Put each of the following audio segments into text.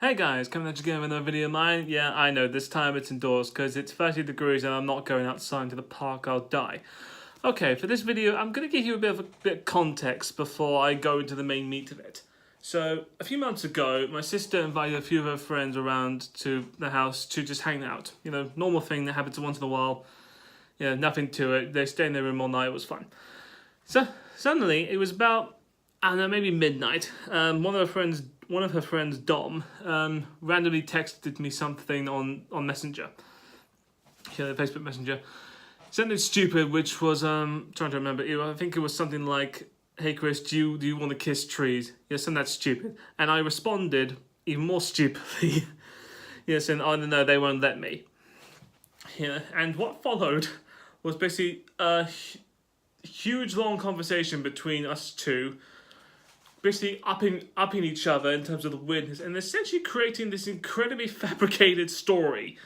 Hey guys, coming at you again with another video of mine. Yeah, I know, this time it's indoors because it's 30 degrees and I'm not going outside to the park, I'll die. Okay, for this video, I'm going to give you a bit of context before I go into the main meat of it. So, a few months ago, my sister invited a few of her friends around to the house to just hang out. You know, normal thing that happens once in a while. You know, nothing to it. They stayed in their room all night, it was fun. So, suddenly, it was about, I don't know, maybe midnight. One of her friends, Dom, randomly texted me something on Messenger, yeah, the Facebook Messenger, something stupid, which was trying to remember. I think it was something like, "Hey Chris, do you want to kiss trees?" Yeah, something that's stupid, and I responded even more stupidly, yes, and I don't know, they won't let me. Yeah, and what followed was basically a huge long conversation between us two, basically upping each other in terms of the weirdness, and essentially creating this incredibly fabricated story,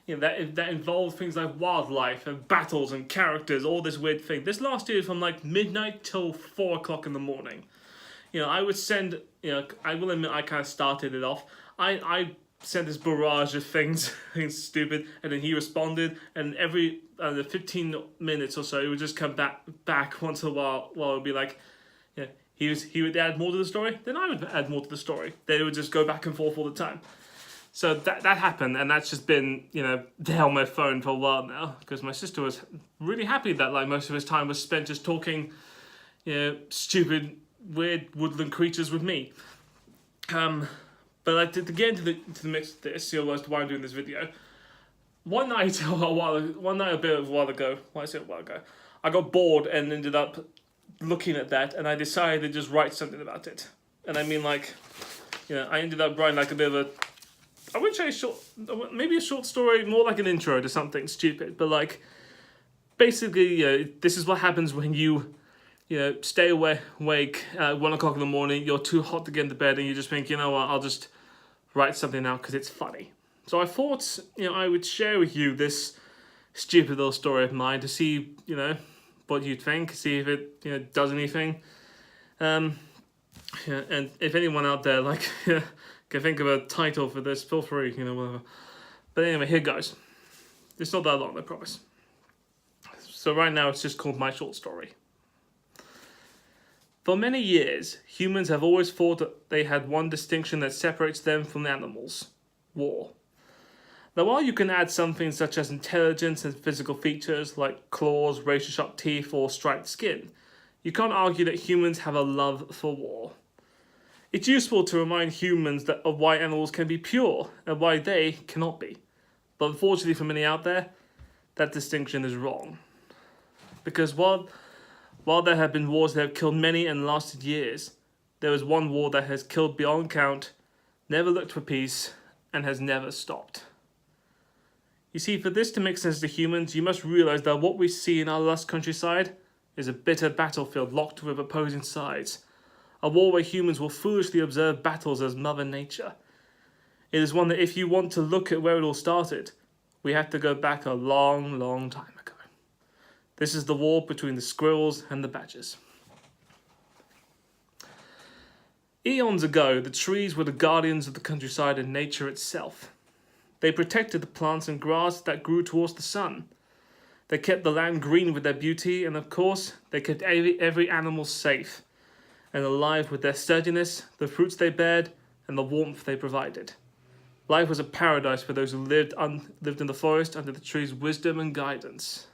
you know, that involved things like wildlife and battles and characters, all this weird thing. This lasted from like midnight till 4 o'clock in the morning. You know, I would send, you know, I will admit I kind of started it off. I sent this barrage of things, things stupid, and then he responded, and every 15 minutes or so, it would just come back once in a while it would be like, yeah, he would add more to the story, then I would add more to the story. They would just go back and forth all the time. So that happened, and that's just been, you know, there on my phone for a while now, because my sister was really happy that like most of his time was spent just talking, you know, stupid, weird woodland creatures with me. But like to get into the mix of this, you know, as to why I'm doing this video. One night a while ago, I got bored and ended up looking at that, and I decided to just write something about it. And I mean, like, you know, I ended up writing like a bit of a, I wouldn't say maybe a short story, more like an intro to something stupid, but like, basically, you know, this is what happens when you know, stay awake at 1 o'clock in the morning, you're too hot to get into bed, and you just think, you know what, I'll just write something out because it's funny. So I thought, you know, I would share with you this stupid little story of mine to see, you know, what you'd think, see if it, you know, does anything. Yeah, and if anyone out there, like, yeah, can think of a title for this, feel free, you know, whatever. But anyway, here goes. It's not that long, I promise. So right now it's just called My Short Story. For many years, humans have always thought that they had one distinction that separates them from the animals: war. Now, while you can add something such as intelligence and physical features like claws, razor-sharp teeth, or striped skin, you can't argue that humans have a love for war. It's useful to remind humans of why animals can be pure and why they cannot be. But unfortunately for many out there, that distinction is wrong. Because while there have been wars that have killed many and lasted years, there is one war that has killed beyond count, never looked for peace, and has never stopped. You see, for this to make sense to humans, you must realize that what we see in our lush countryside is a bitter battlefield locked with opposing sides. A war where humans will foolishly observe battles as Mother Nature. It is one that, if you want to look at where it all started, we have to go back a long, long time ago. This is the war between the squirrels and the badgers. Eons ago, the trees were the guardians of the countryside and nature itself. They protected the plants and grass that grew towards the sun. They kept the land green with their beauty, and of course, they kept every animal safe and alive with their sturdiness, the fruits they bared, and the warmth they provided. Life was a paradise for those who lived in the forest under the tree's wisdom and guidance.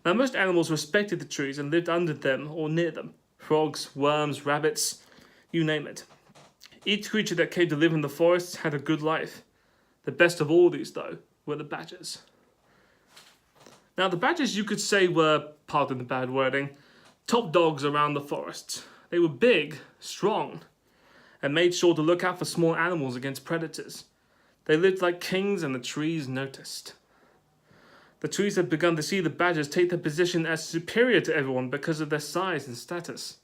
Now, most animals respected the trees and lived under them or near them. Frogs, worms, rabbits, you name it. Each creature that came to live in the forests had a good life. The best of all these, though, were the badgers. Now, the badgers, you could say, were, pardon the bad wording, top dogs around the forests. They were big, strong, and made sure to look out for small animals against predators. They lived like kings, and the trees noticed. The trees had begun to see the badgers take their position as superior to everyone because of their size and status.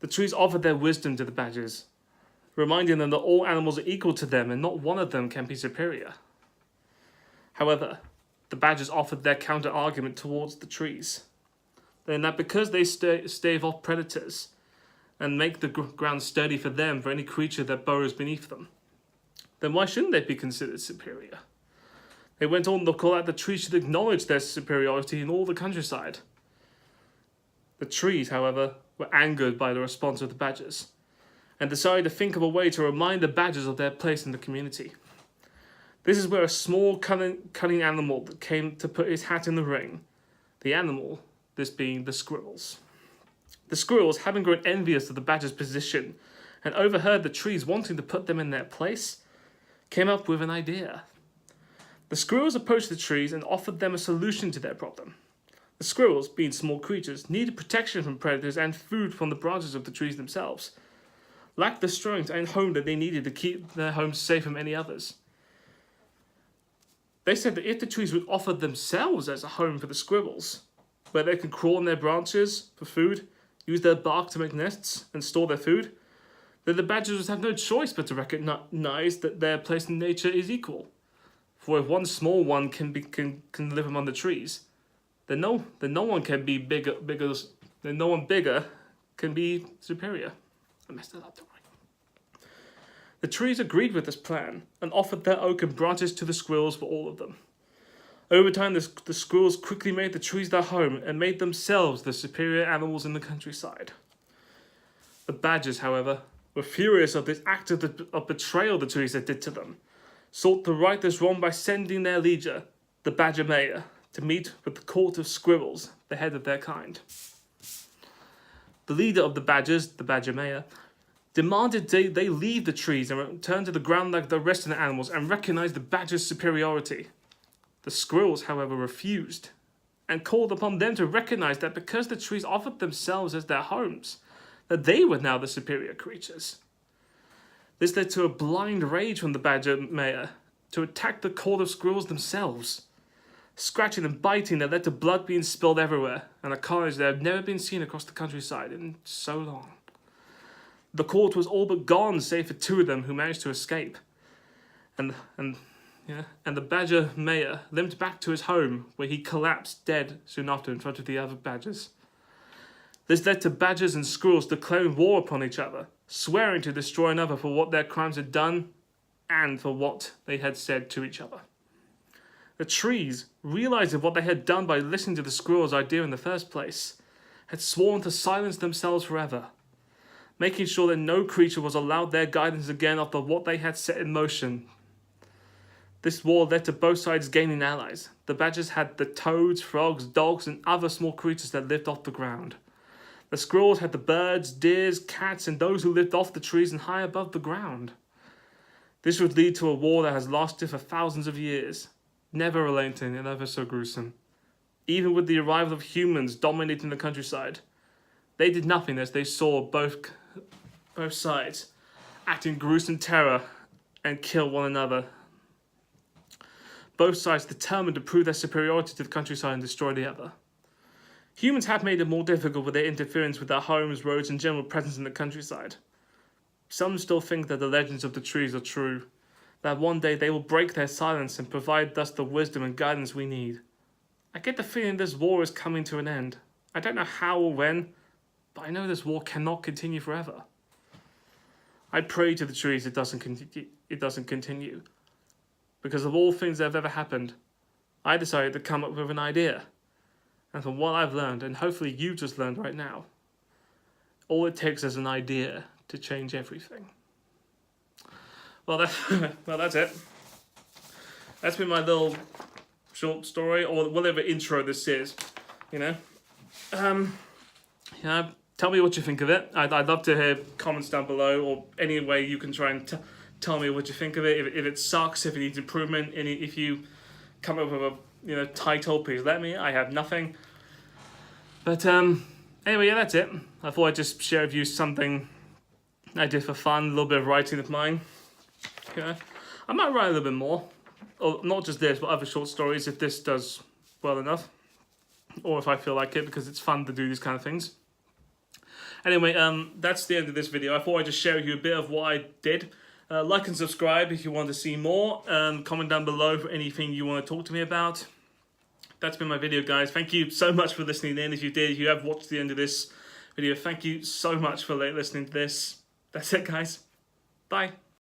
The trees offered their wisdom to the badgers, reminding them that all animals are equal to them and not one of them can be superior. However, the badgers offered their counter-argument towards the trees, and that because they stave off predators, and make the ground sturdy for them, for any creature that burrows beneath them, then why shouldn't they be considered superior? They went on to call out the trees should acknowledge their superiority in all the countryside. The trees, however, were angered by the response of the badgers, and decided to think of a way to remind the badgers of their place in the community. This is where a small cunning animal that came to put his hat in the ring. The animal, this being the squirrels. The squirrels, having grown envious of the badgers' position and overheard the trees wanting to put them in their place, came up with an idea. The squirrels approached the trees and offered them a solution to their problem. The squirrels, being small creatures, needed protection from predators and food from the branches of the trees themselves, lacked the strength and home that they needed to keep their homes safe from any others. They said that if the trees would offer themselves as a home for the squirrels, where they could crawl on their branches for food, use their bark to make nests, and store their food, then the badgers would have no choice but to recognize that their place in nature is equal. For if one small one can live among the trees, then no one can be bigger can be superior. I messed that up, don't worry. The trees agreed with this plan and offered their oak and branches to the squirrels for all of them. Over time, the squirrels quickly made the trees their home and made themselves the superior animals in the countryside. The badgers, however, were furious of this act of betrayal the trees had did to them, sought to right this wrong by sending their leader, the badger mayor, to meet with the court of squirrels, the head of their kind. The leader of the badgers, the badger mayor, demanded they leave the trees and return to the ground like the rest of the animals and recognize the badger's superiority. The squirrels, however, refused and called upon them to recognize that because the trees offered themselves as their homes, that they were now the superior creatures. This led to a blind rage from the badger mayor to attack the court of squirrels themselves. Scratching and biting that led to blood being spilled everywhere, and a carnage that had never been seen across the countryside in so long. The court was all but gone, save for two of them who managed to escape. And the badger mayor limped back to his home, where he collapsed dead soon after in front of the other badgers. This led to badgers and squirrels declaring war upon each other, swearing to destroy another for what their crimes had done and for what they had said to each other. The trees, realizing what they had done by listening to the squirrels' idea in the first place, had sworn to silence themselves forever, making sure that no creature was allowed their guidance again after what they had set in motion. This war led to both sides gaining allies. The badgers had the toads, frogs, dogs, and other small creatures that lived off the ground. The squirrels had the birds, deers, cats, and those who lived off the trees and high above the ground. This would lead to a war that has lasted for thousands of years, never relenting and ever so gruesome. Even with the arrival of humans dominating the countryside, they did nothing as they saw both sides act in gruesome terror and kill one another. Both sides determined to prove their superiority to the countryside and destroy the other. Humans have made it more difficult with their interference with their homes, roads, and general presence in the countryside. Some still think that the legends of the trees are true, that one day they will break their silence and provide us the wisdom and guidance we need. I get the feeling this war is coming to an end. I don't know how or when, but I know this war cannot continue forever. I pray to the trees it doesn't continue. Because of all things that have ever happened, I decided to come up with an idea. And from what I've learned, and hopefully you just learned right now, all it takes is an idea to change everything. Well, that's it. That's been my little short story, or whatever intro this is, Tell me what you think of it. I'd love to hear comments down below, or any way you can try and tell me what you think of it. If it sucks, if it needs improvement, and if you come up with a title, please let me. I have nothing. But anyway, that's it. I thought I'd just share with you something I did for fun, a little bit of writing of mine. I might write a little bit more, or not just this, but other short stories if this does well enough, or if I feel like it, because it's fun to do these kind of things. Anyway, that's the end of this video. I thought I'd just share with you a bit of what I did. Like and subscribe if you want to see more. Comment down below for anything you want to talk to me about. That's been my video, guys. Thank you so much for listening in. If you have watched the end of this video. Thank you so much for listening to this. That's it, guys. Bye.